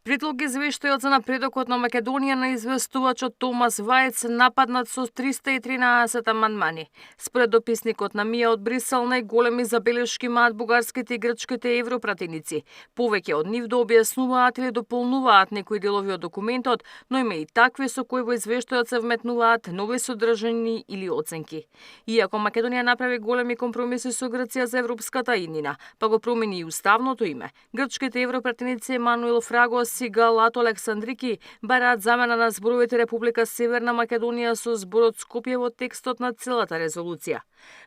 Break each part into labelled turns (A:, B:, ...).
A: Притолк извештајот за напредокот на Македонија на известувачот Томас Вајц нападнат со 313 амандмани. Според дописникот на МИА од Брисел, најголеми забелешки имаат бугарските и грчките европратеници. Повеќе од нив да објаснуваат или дополнуваат некои делови од документот, но има и такви со кои во извештајот се вметнуваат нови содржини или оценки. Иако Македонија направи големи компромиси со Грција за европската иднина, па го промени и уставното име, грчките европратеници Емануил Фрагос и Галато Александрики бараат замена на зборовите Република Северна Македонија со зборот Скопје во текстот на целата резолуција.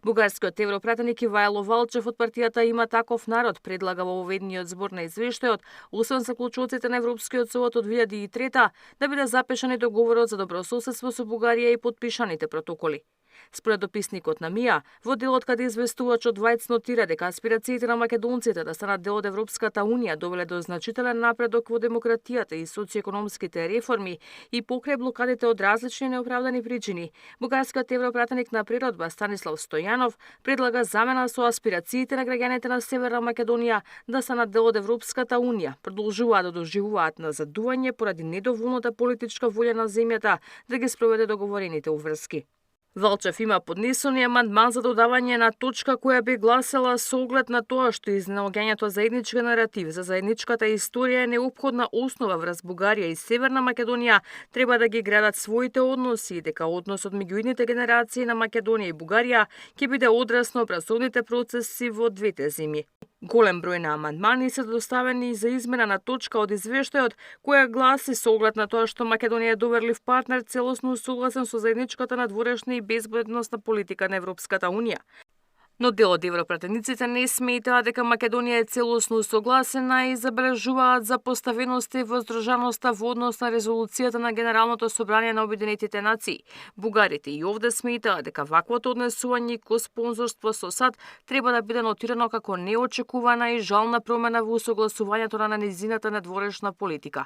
A: Бугарскиот европратеник Ивајло Валчев од партијата Има таков народ предлага во воведниот збор на извештајот, освен заклучоците на Европскиот совет од 2003 да биде запишан и договорот за добрососедство со Бугарија и потпишаните протоколи. Според дописникот на МИА, во делот каде известувачот Вајц нотира дека аспирациите на македонците да станат дел од Европската Унија довеле до значителен напредок во демократијата и социјекономските реформи и покрај блокадите од различни неоправдани причини, бугарскиот европратеник на природба Станислав Стојанов предлага замена со аспирациите на граѓаните на Северна Македонија да станат дел од Европската Унија, продолжуваат да доживуваат назадување поради недоволната политичка волја на земјата да ги спроведе договорените уврски. Валчев има поднесен и амандман за додавање на точка која би гласела со оглед на тоа што изнаоѓањето заеднички наратив за заедничката историја е неопходна основа врз Бугарија и Северна Македонија треба да ги градат своите односи и дека односот меѓу идните генерации на Македонија и Бугарија ќе биде одраз на образовните процеси во двете земји. Голем број на амандмани се доставени за измена на точка од извештајот која гласи со оглед на тоа што Македонија е доверлив партнер целосно согласен со заедничката надворешна и безбедносна политика на Европската Унија. Но дел од европратениците не сметаат дека Македонија е целосно согласена и забележуваат за поставеноста и воздржаноста во однос на резолуцијата на Генералното собрание на Обединетите нации. Бугарите и овде сметаат дека ваквото однесување ко спонзорство со САД треба да биде нотирано како неочекувана и жална промена во усогласувањето на низината надворешна политика.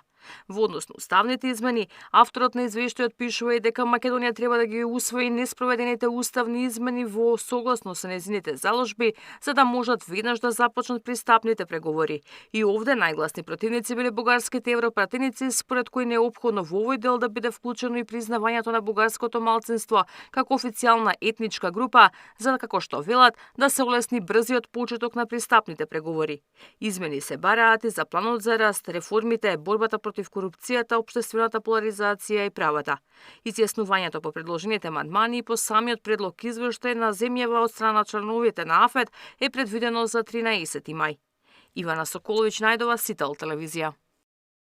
A: Во однос на уставните измени, авторот на извештајот пишува и дека Македонија треба да ги усвои неспроведените уставни измени во согласно со низините заложби, за да можат веднаш да започнат пристапните преговори. И овде најгласни противници биле бугарските европратеници, според кои неопходно во овој дел да биде вклучено и признавањето на бугарското малцинство како официјална етничка група, за да, како што велат, да се олесни брзиот почеток на пристапните преговори. Измени се бараат и за планот за раст, реформите, борбата против корупцијата, општествената поларизација и правата. Изјаснувањето по предложените амандмани и по самиот предлог извештај на земјава од страна на членовите на АФЕТ е предвидено за 13 мај. Ивана Соколовиќ најдова, Сител телевизија.